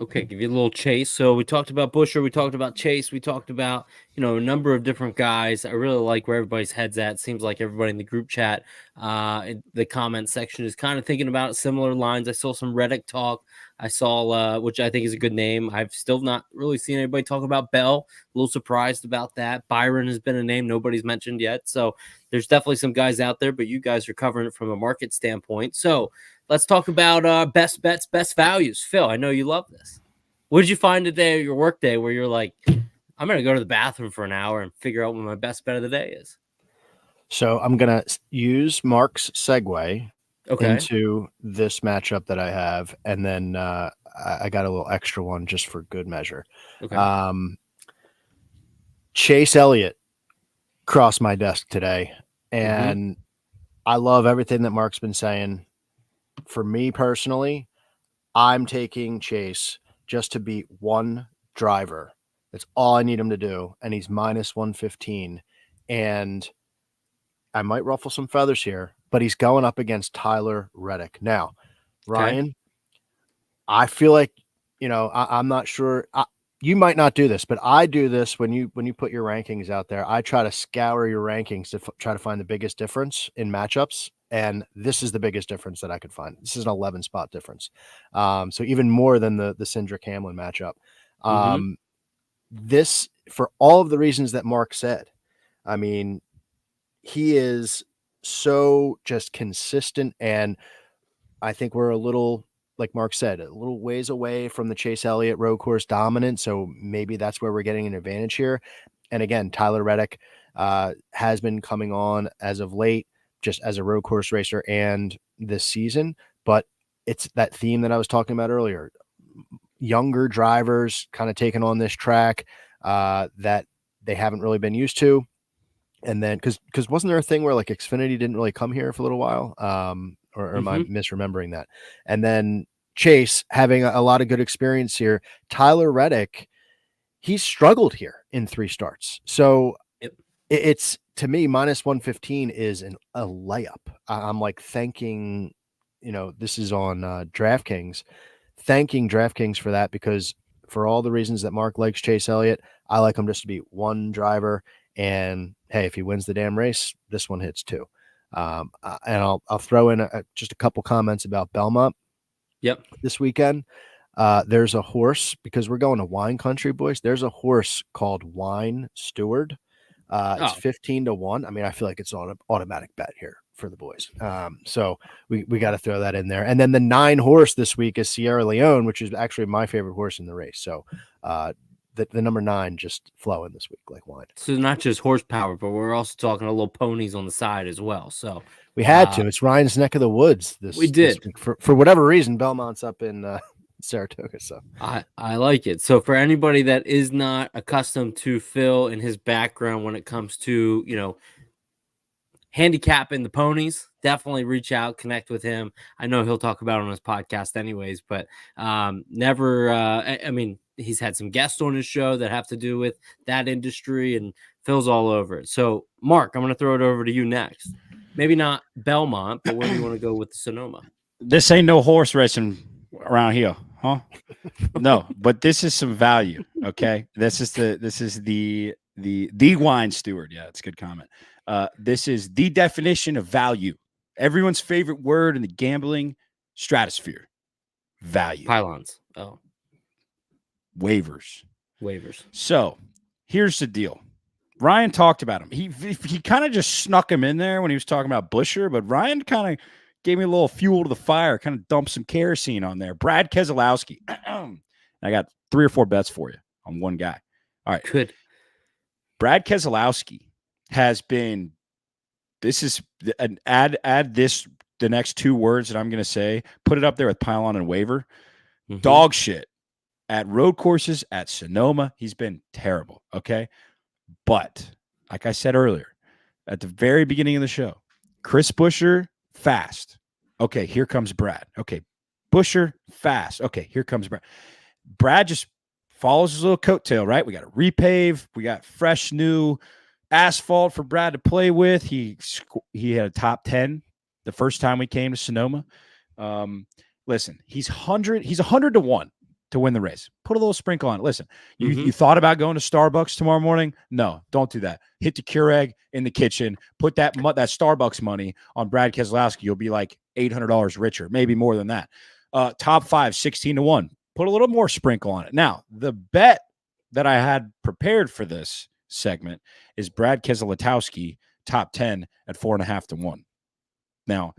Okay, give you a little Chase. So we talked about Buescher, we talked about Chase, we talked about, a number of different guys. I really like where everybody's head's at. Seems like everybody in the group chat, in the comment section is kind of thinking about similar lines. I saw some Reddick talk. I saw, which I think is a good name. I've still not really seen anybody talk about Bell. A little surprised about that. Byron has been a name nobody's mentioned yet. So there's definitely some guys out there, but you guys are covering it from a market standpoint. So let's talk about best bets, best values. Phil, I know you love this. What did you find today at your work day where you're like, I'm going to go to the bathroom for an hour and figure out what my best bet of the day is? So I'm going to use Mark's segue into this matchup that I have. And then I got a little extra one just for good measure. Okay. Chase Elliott crossed my desk today. And I love everything that Mark's been saying. For me personally, I'm taking Chase just to beat one driver. That's all I need him to do. And he's minus 115. And I might ruffle some feathers here, but he's going up against Tyler Reddick. Now, Ryan, I feel like, I'm not sure. You might not do this, but I do this when you put your rankings out there. I try to scour your rankings to try to find the biggest difference in matchups. And this is the biggest difference that I could find. This is an 11 spot difference. So even more than the Cindric Hamlin matchup. This, for all of the reasons that Mark said, I mean, he is so just consistent. And I think we're a little, like Mark said, a little ways away from the Chase Elliott road course dominant. So maybe that's where we're getting an advantage here. And again, Tyler Reddick has been coming on as of late, just as a road course racer and this season. But it's that theme that I was talking about earlier. Younger drivers kind of taking on this track that they haven't really been used to. And then, because wasn't there a thing where like Xfinity didn't really come here for a little while? Or am I misremembering that? And then Chase having a lot of good experience here. Tyler Reddick, he's struggled here in 3 starts. So it's, to me, minus 115 is a layup. I'm like thanking, this is on DraftKings, thanking DraftKings for that, because for all the reasons that Mark likes Chase Elliott, I like him just to be one driver. And hey, if he wins the damn race, this one hits too. And I'll throw in just a couple comments about Belmont. This weekend. There's a horse, because we're going to wine country, boys. There's a horse called Wine Steward. It's 15-1. I mean, I feel like it's on an automatic bet here for the boys. So we got to throw that in there. And then the 9 horse this week is Sierra Leone, which is actually my favorite horse in the race. So the number 9 just flowing this week like wine. So not just horsepower, but we're also talking a little ponies on the side as well. So we had to. It's Ryan's neck of the woods. We did. This week. For whatever reason, Belmont's up in Saratoga. So I like it. So for anybody that is not accustomed to Phil and his background when it comes to, handicapping the ponies, definitely reach out, connect with him. I know he'll talk about it on his podcast anyways, but I mean, he's had some guests on his show that have to do with that industry, and Phil's all over it. So Mark, I'm going to throw it over to you next. Maybe not Belmont, but where do you want to go with Sonoma? This ain't no horse racing around here, huh? No, but this is some value. Okay. This is the wine steward. Yeah, it's a good comment. This is the definition of value. Everyone's favorite word in the gambling stratosphere. Value. Pylons. Oh. Waivers. So here's the deal. Ryan talked about him. He kind of just snuck him in there when he was talking about Buescher, but Ryan kind of gave me a little fuel to the fire, kind of dumped some kerosene on there. Brad Keselowski. I got 3 or 4 bets for you on one guy. All right. Good. Brad Keselowski has been, this is an add this, the next 2 words that I'm going to say, put it up there with pylon and waiver. Dog shit at road courses, at Sonoma. He's been terrible. Okay. But like I said earlier, at the very beginning of the show, Chris Buescher, fast. Okay, here comes Brad. Okay, Buescher, fast. Okay, here comes Brad. Brad just follows his little coattail, right? We got a repave. We got fresh new asphalt for Brad to play with. He had a top 10 the first time we came to Sonoma. Listen, he's 100 to 1 to win the race. Put a little sprinkle on it. Listen, you thought about going to Starbucks tomorrow morning? No, don't do that. Hit the Keurig in the kitchen. Put that Starbucks money on Brad Keselowski. You'll be like $800 richer, maybe more than that. Top 5, 16 to 1. Put a little more sprinkle on it. Now, the bet that I had prepared for this segment is Brad Keselowski top 10 at 4.5 to 1. Now,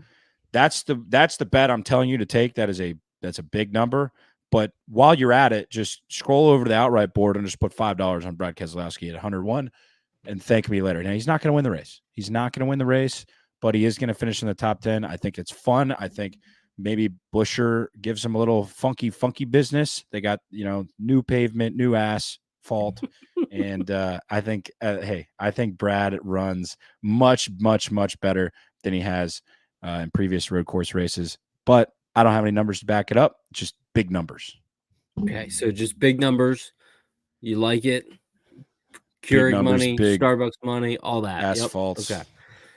that's the bet I'm telling you to take. That's a big number. But while you're at it, just scroll over to the outright board and just put $5 on Brad Keselowski at 101 and thank me later. Now, he's not going to win the race. He's not going to win the race, but he is going to finish in the top 10. I think it's fun. I think maybe Buescher gives him a little funky business. They got, new pavement, new asphalt. And I think, I think Brad runs much, much, much better than he has in previous road course races. But I don't have any numbers to back it up. Just big numbers. Okay, so just big numbers. You like it? Keurig money, Starbucks money, all that. Asphalts. Yep.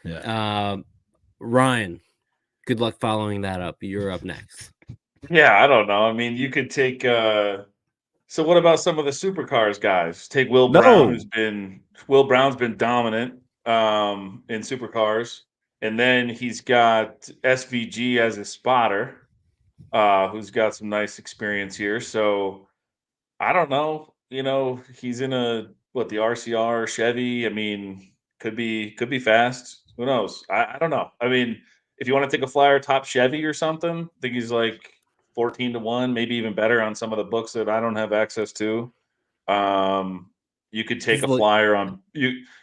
Okay. Yeah. Ryan, good luck following that up. You're up next. Yeah, I don't know. I mean, you could take. So what about some of the supercars guys? Take Will Brown, Will Brown's been dominant in supercars, and then he's got SVG as a spotter, who's got some nice experience here. So I don't know. He's in the RCR Chevy. I mean, could be fast. Who knows? I don't know. I mean, if you want to take a flyer, top Chevy or something, I think he's like 14 to 1, maybe even better on some of the books that I don't have access to. You could take a flyer on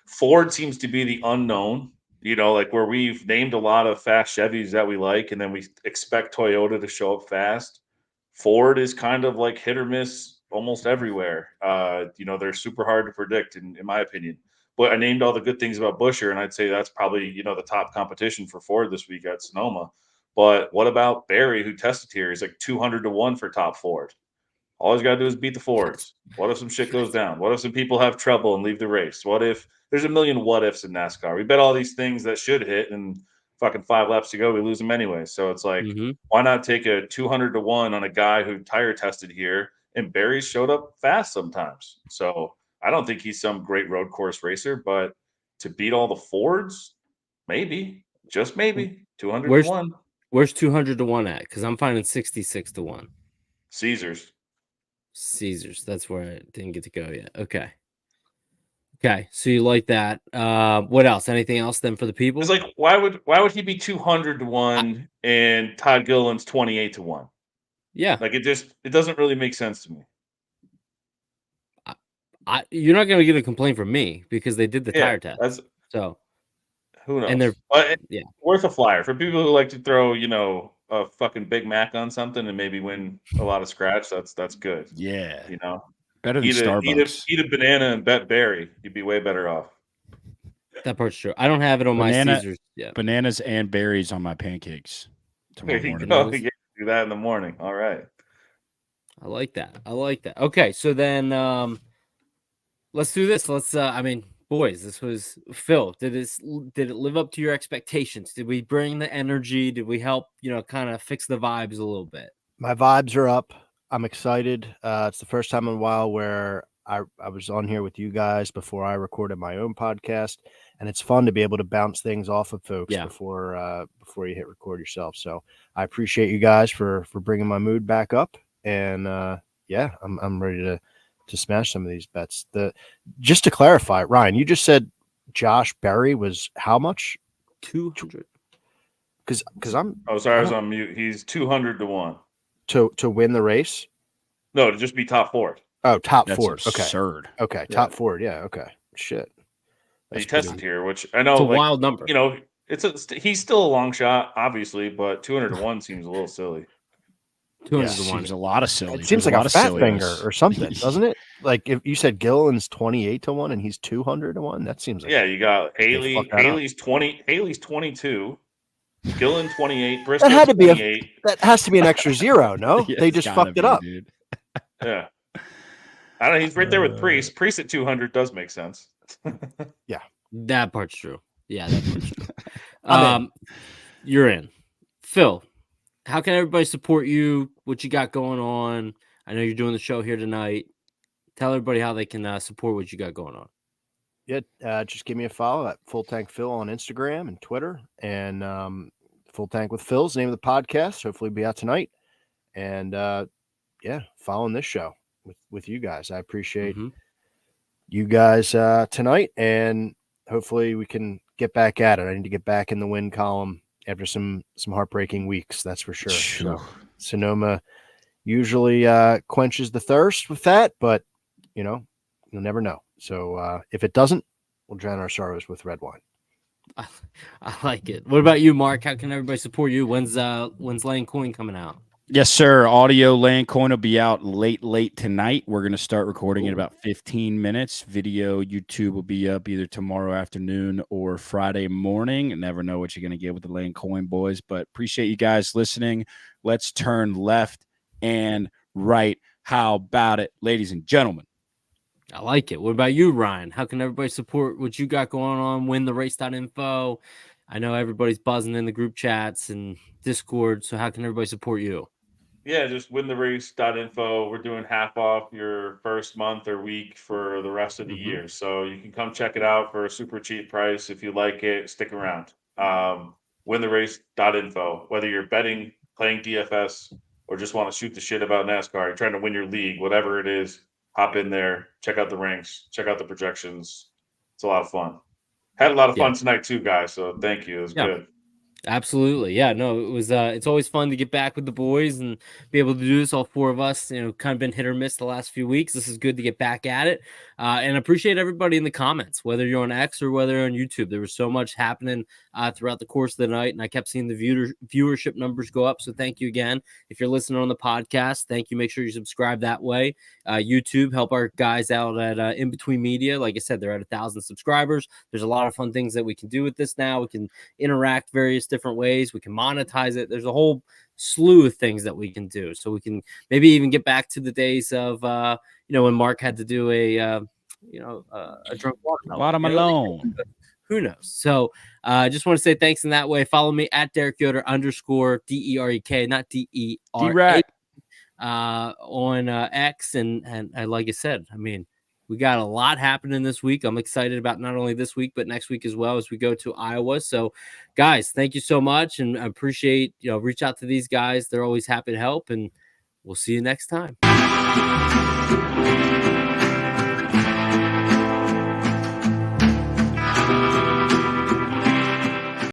Ford seems to be the unknown, like where we've named a lot of fast Chevys that we like, and then we expect Toyota to show up fast. Ford is kind of like hit or miss almost everywhere. They're super hard to predict in my opinion. But I named all the good things about Buescher, and I'd say that's probably, the top competition for Ford this week at Sonoma. But what about Barry, who tested here? He's like 200 to 1 for top Ford. All he's got to do is beat the Fords. What if some shit goes down? What if some people have trouble and leave the race? What if there's a million what ifs in NASCAR? We bet all these things that should hit, and fucking 5 laps to go, we lose them anyway. So it's like, why not take a 200 to 1 on a guy who tire tested here? And Barry showed up fast sometimes. So I don't think he's some great road course racer, but to beat all the Fords, maybe, just maybe, 200 to 1. Where's 200 to 1 at? Because I'm finding 66 to 1. Caesars. That's where I didn't get to go yet. Okay. So you like that. What else? Anything else then for the people? It's like, why would he be 200 to 1 and Todd Gilliland's 28 to 1? Yeah. Like it doesn't really make sense to me. You're not going to get a complaint from me because they did the tire test. So who knows? And they're worth a flyer for people who like to throw, a fucking Big Mac on something and maybe win a lot of scratch. That's good. Yeah. Better than Starbucks. Eat a banana and bet Barry. You'd be way better off. That part's true. I don't have it on my Caesars yet. Bananas and berries on my pancakes tomorrow morning. Yeah, do that in the morning. All right. I like that. Okay, so then let's do this. Boys, this was Phil. Did it live up to your expectations? Did we bring the energy? Did we help, kind of fix the vibes a little bit? My vibes are up. I'm excited. It's the first time in a while where I was on here with you guys before I recorded my own podcast, and it's fun to be able to bounce things off of folks before you hit record yourself. So I appreciate you guys for bringing my mood back up, and I'm ready to smash some of these bets. Just to clarify, Ryan, you just said Josh Berry was how much? 200. Because I'm. Oh, sorry, I was on mute. He's 200 to 1 to win the race. No, to just be top Ford. Oh, top That's Ford. Absurd. Okay, top Ford. Yeah. Okay. Shit. He tested here, which I know it's a wild number. He's still a long shot, obviously, but 200 to 1 seems a little silly. 200 to 1 seems a lot of silly. It seems like a fat finger or something, doesn't it? Like if you said Gilliland's 28 to 1 and he's 200 to 1, that seems like you got Haley. Haley's 20. Haley's 22. Gillen 28, That Briscoe had to be 28. that has to be an extra zero, no? Yeah, They it's just gotta fucked it be, up. dude. Yeah. I don't know. He's right there with Priest. Priest at 200 does make sense. That part's true. Yeah, that part's true. I'm in. You're in. Phil, how can everybody support you? What you got going on? I know you're doing the show here tonight. Tell everybody how they can support what you got going on. Yeah, just give me a follow at Full Tank Phil on Instagram and Twitter, and Full Tank with Phil's the name of the podcast. Hopefully, be out tonight, and following this show with you guys. I appreciate you guys tonight, and hopefully we can get back at it. I need to get back in the win column after some heartbreaking weeks. That's for sure. So Sonoma usually quenches the thirst with that, but you'll never know. So if it doesn't, we'll drown our sorrows with red wine. I like it. What about you, Mark? How can everybody support you? When's Lane Coin coming out? Yes, sir. Audio Lane Coin will be out late tonight. We're going to start recording in about 15 minutes. Video, YouTube will be up either tomorrow afternoon or Friday morning. Never know what you're going to get with the Lane Coin boys, but appreciate you guys listening. Let's turn left and right. How about it, ladies and gentlemen? I like it. What about you, Ryan? How can everybody support what you got going on? Wintherace.info. I know everybody's buzzing in the group chats and Discord. So how can everybody support you? Yeah, just wintherace.info. We're doing half off your first month or week for the rest of the year. So you can come check it out for a super cheap price. If you like it, stick around. Wintherace.info. Whether you're betting, playing DFS, or just want to shoot the shit about NASCAR, you're trying to win your league, whatever it is, hop in there, check out the ranks, check out the projections. It's a lot of fun. Had a lot of fun tonight too, guys. So thank you. It was good. Absolutely. Yeah, no, it was it's always fun to get back with the boys and be able to do this, all four of us, kind of been hit or miss the last few weeks. This is good to get back at it. And appreciate everybody in the comments, whether you're on X or whether you're on YouTube. There was so much happening throughout the course of the night, and I kept seeing the viewership numbers go up. So thank you again. If you're listening on the podcast, thank you. Make sure you subscribe that way. YouTube, help our guys out at In Between Media. Like I said, they're at 1,000 subscribers. There's a lot of fun things that we can do with this now. We can interact various different ways. We can monetize it. There's a whole slew of things that we can do. So we can maybe even get back to the days of when Mark had to do a drunk watermelon. Who knows? So I just want to say thanks in that way. Follow me at Derek Yoder _ DEREK, not DERA, on X. And like I said, I mean, we got a lot happening this week. I'm excited about not only this week, but next week as well as we go to Iowa. So, guys, thank you so much. And I appreciate, reach out to these guys. They're always happy to help. And we'll see you next time.